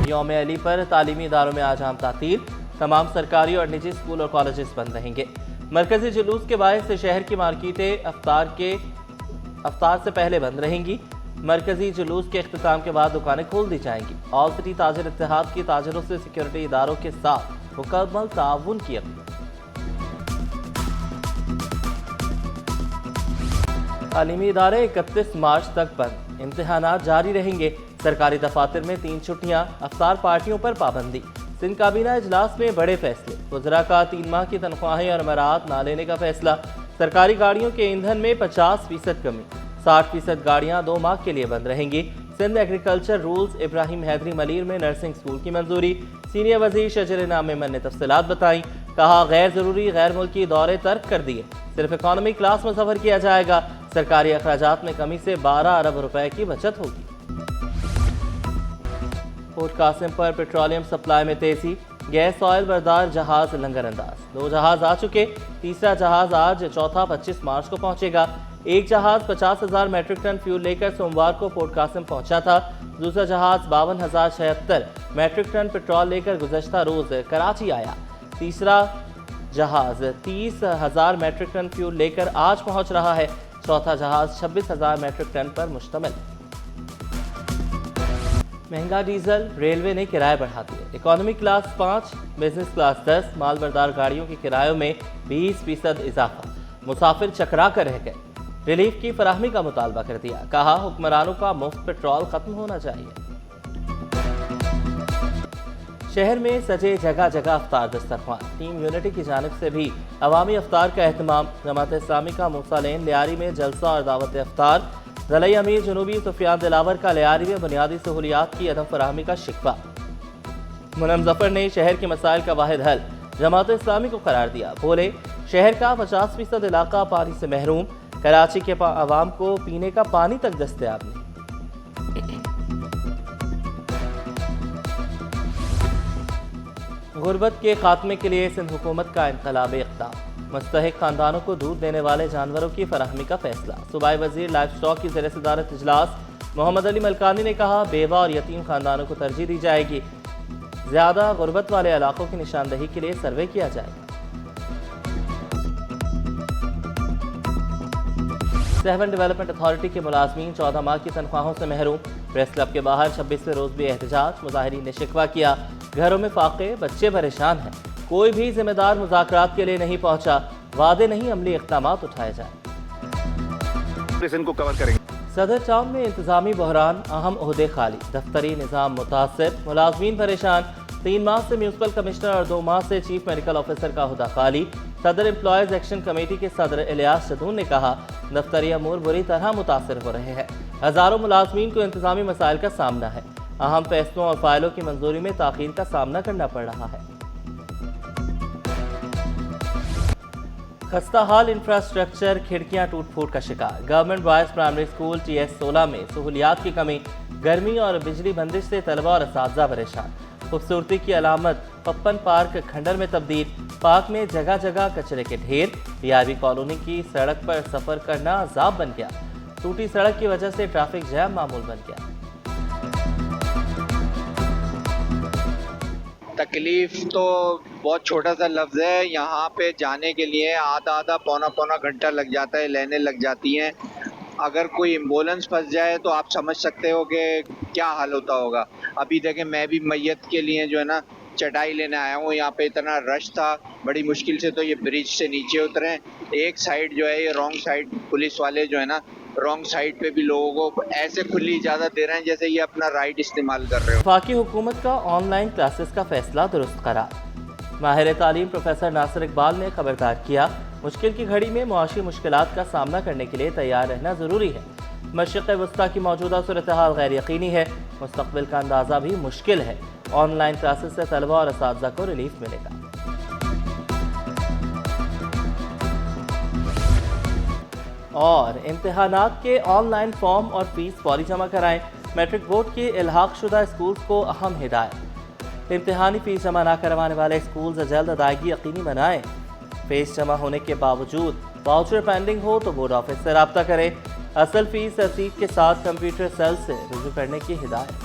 یوم علی پر تعلیمی اداروں میں آج عام تعطیل، تمام سرکاری اور نجی اسکول اور کالجز بند رہیں گے۔ مرکزی جلوس کے باعث شہر کی مارکیٹیں افطار سے پہلے بند رہیں گی۔ مرکزی جلوس کے اختتام کے بعد دکانیں کھول دی جائیں گی۔ آل سٹی تاجر اتحاد کی تاجروں سے سیکورٹی اداروں کے ساتھ مکمل تعاون کی اپیل۔ تعلیمی ادارے 31 مارچ تک بند، امتحانات جاری رہیں گے۔ سرکاری دفاتر میں 3 چھٹیاں، افطار پارٹیوں پر پابندی۔ سندھ کابینہ اجلاس میں بڑے فیصلے، وزراء کا 3 ماہ کی تنخواہیں اور امرات نہ لینے کا فیصلہ۔ سرکاری گاڑیوں کے ایندھن میں 50% کمی، 60% گاڑیاں 2 ماہ کے لیے بند رہیں گی۔ سندھ ایگریکلچر رولز ابراہیم حیدری ملیر میں نرسنگ اسکول کی منظوری۔ سینئر وزیر شجر انعام ممن نے تفصیلات بتائیں، کہا غیر ضروری غیر ملکی دورے ترک کر دیے، صرف اکانومی کلاس میں سفر کیا جائے گا۔ سرکاری اخراجات میں کمی سے 12 ارب روپے کی بچت ہوگی۔ پورٹ قاسم پر پیٹرولیم سپلائی میں تیزی، گیس آئل بردار جہاز لنگر انداز۔ 2 جہاز آ چکے، تیسرا جہاز آج، چوتھا 25 مارچ کو پہنچے گا۔ ایک جہاز 50,000 میٹرک ٹن فیول لے کر سوموار کو پورٹ قاسم پہنچا تھا۔ دوسرا جہاز 52,076 میٹرک ٹن پیٹرول لے کر گزشتہ روز کراچی آیا۔ تیسرا جہاز 30,000 میٹرک ٹن فیول لے کر آج پہنچ رہا ہے۔ چوتھا جہاز 26,000 میٹرک ٹن پر مشتمل۔ مہنگا ڈیزل، ریلوے نے کرائے بڑھا دیے، اکانومی کلاس 5، بزنس کلاس 10، مال بردار گاڑیوں کے کرایوں میں 20% اضافہ، مسافر چکرا کر رہ گئے۔ ریلیف کی فراہمی کا مطالبہ کر دیا، کہا حکمرانوں کا مفت پیٹرول ختم ہونا چاہیے۔ شہر میں سجے جگہ جگہ افطار دسترخوان، ٹیم یونٹی کی جانب سے بھی عوامی افطار کا اہتمام۔ جماعت اسلامی کا موسیٰ لین لیاری میں جلسہ اور دعوت افطار۔ ضلعی امیر جنوبی سفیان دلاور کا لیاری میں بنیادی سہولیات کی عدم فراہمی کا شکوہ۔ منم ظفر نے شہر کے مسائل کا واحد حل جماعت اسلامی کو قرار دیا، بولے شہر کا 50% علاقہ پانی سے محروم، کراچی کے عوام کو پینے کا پانی تک دستیاب نہیں۔ غربت کے خاتمے کے لیے سندھ حکومت کا انقلابی اقدام، مستحق خاندانوں کو دودھ دینے والے جانوروں کی فراہمی کا فیصلہ۔ صوبائی وزیر لائف اسٹاک کی زیر صدارت اجلاس، محمد علی ملکانی نے کہا بیوہ اور یتیم خاندانوں کو ترجیح دی جائے گی، زیادہ غربت والے علاقوں کی نشاندہی کے لیے سروے کیا جائے گا۔ 7 ڈیولپمنٹ اتھارٹی کے ملازمین 14 ماہ کی تنخواہوں سے محروم، پریس کلب کے باہر 26ویں روز بھی احتجاج، مظاہرین نے شکوہ کیا گھروں میں فاقے، بچے پریشان ہیں، کوئی بھی ذمہ دار مذاکرات کے لیے نہیں پہنچا، وعدے نہیں عملی اقدامات اٹھائے جائیں۔ صدر ٹاؤن میں انتظامی بحران، اہم عہدے خالی، دفتری نظام متاثر، ملازمین پریشان۔ 3 ماہ سے میونسپل کمشنر اور 2 ماہ سے چیف میڈیکل آفیسر کا عہدہ خالی۔ صدر امپلائیز ایکشن کمیٹی کے صدر الیاس شدون نے کہا دفتری امور بری طرح متاثر ہو رہے ہیں، ہزاروں ملازمین کو انتظامی مسائل کا سامنا ہے، اہم فیصلوں اور فائلوں کی منظوری میں تاخیر کا سامنا کرنا پڑ رہا ہے۔ خستہ حال انفراسٹرکچر، کھڑکیاں ٹوٹ پھوٹ کا شکار۔ Government boys primary school TS 16 میں سہولیات کی کمی، گرمی اور بجلی بندش سے طلبہ اور اساتذہ پریشان۔ خوبصورتی کی علامت پپن پارک کھنڈر میں تبدیل، پارک میں جگہ جگہ کچرے کے ڈھیر، DIB کالونی کی سڑک پر سفر کرنا عذاب بن گیا، ٹوٹی سڑک کی وجہ سے ٹریفک جام معمول بن گیا۔ تکلیف تو بہت چھوٹا سا لفظ ہے، یہاں پہ جانے کے لیے آدھا پونا گھنٹہ لگ جاتا ہے، لائنیں لگ جاتی ہیں۔ اگر کوئی ایمبولینس پھنس جائے تو آپ سمجھ سکتے ہو کہ کیا حال ہوتا ہوگا۔ ابھی دیکھیں میں بھی میت کے لیے جو ہے نا چٹائی لینے آیا ہوں، یہاں پہ اتنا رش تھا، بڑی مشکل سے تو یہ برج سے نیچے اترے۔ ایک سائیڈ جو ہے یہ رانگ سائیڈ، پولیس والے جو ہے نا رانگ سائیڈ پہ بھی لوگوں کو ایسے کھلی اجازت دے رہے ہیں جیسے یہ اپنا رائٹ استعمال کر رہے ہو۔ وفاقی حکومت کا آن لائن کلاسز کا فیصلہ درست قرار۔ ماہر تعلیم پروفیسر ناصر اقبال نے خبردار کیا مشکل کی گھڑی میں معاشی مشکلات کا سامنا کرنے کے لیے تیار رہنا ضروری ہے۔ مشرق وسطیٰ کی موجودہ صورتحال غیر یقینی ہے، مستقبل کا اندازہ بھی مشکل ہے۔ آن لائن کلاسز سے طلبہ اور اساتذہ کو ریلیف ملے گا۔ اور امتحانات کے آن لائن فارم اور فیس فوری جمع کرائیں، میٹرک بورڈ کے الحاق شدہ اسکولز کو اہم ہدایت۔ امتحانی فیس جمع نہ کروانے والے اسکولز جلد ادائیگی یقینی بنائیں۔ فیس جمع ہونے کے باوجود واؤچر پینڈنگ ہو تو بورڈ آفس سے رابطہ کریں۔ اصل فیس رسید کے ساتھ کمپیوٹر سیل سے رجوع کرنے کی ہدایت۔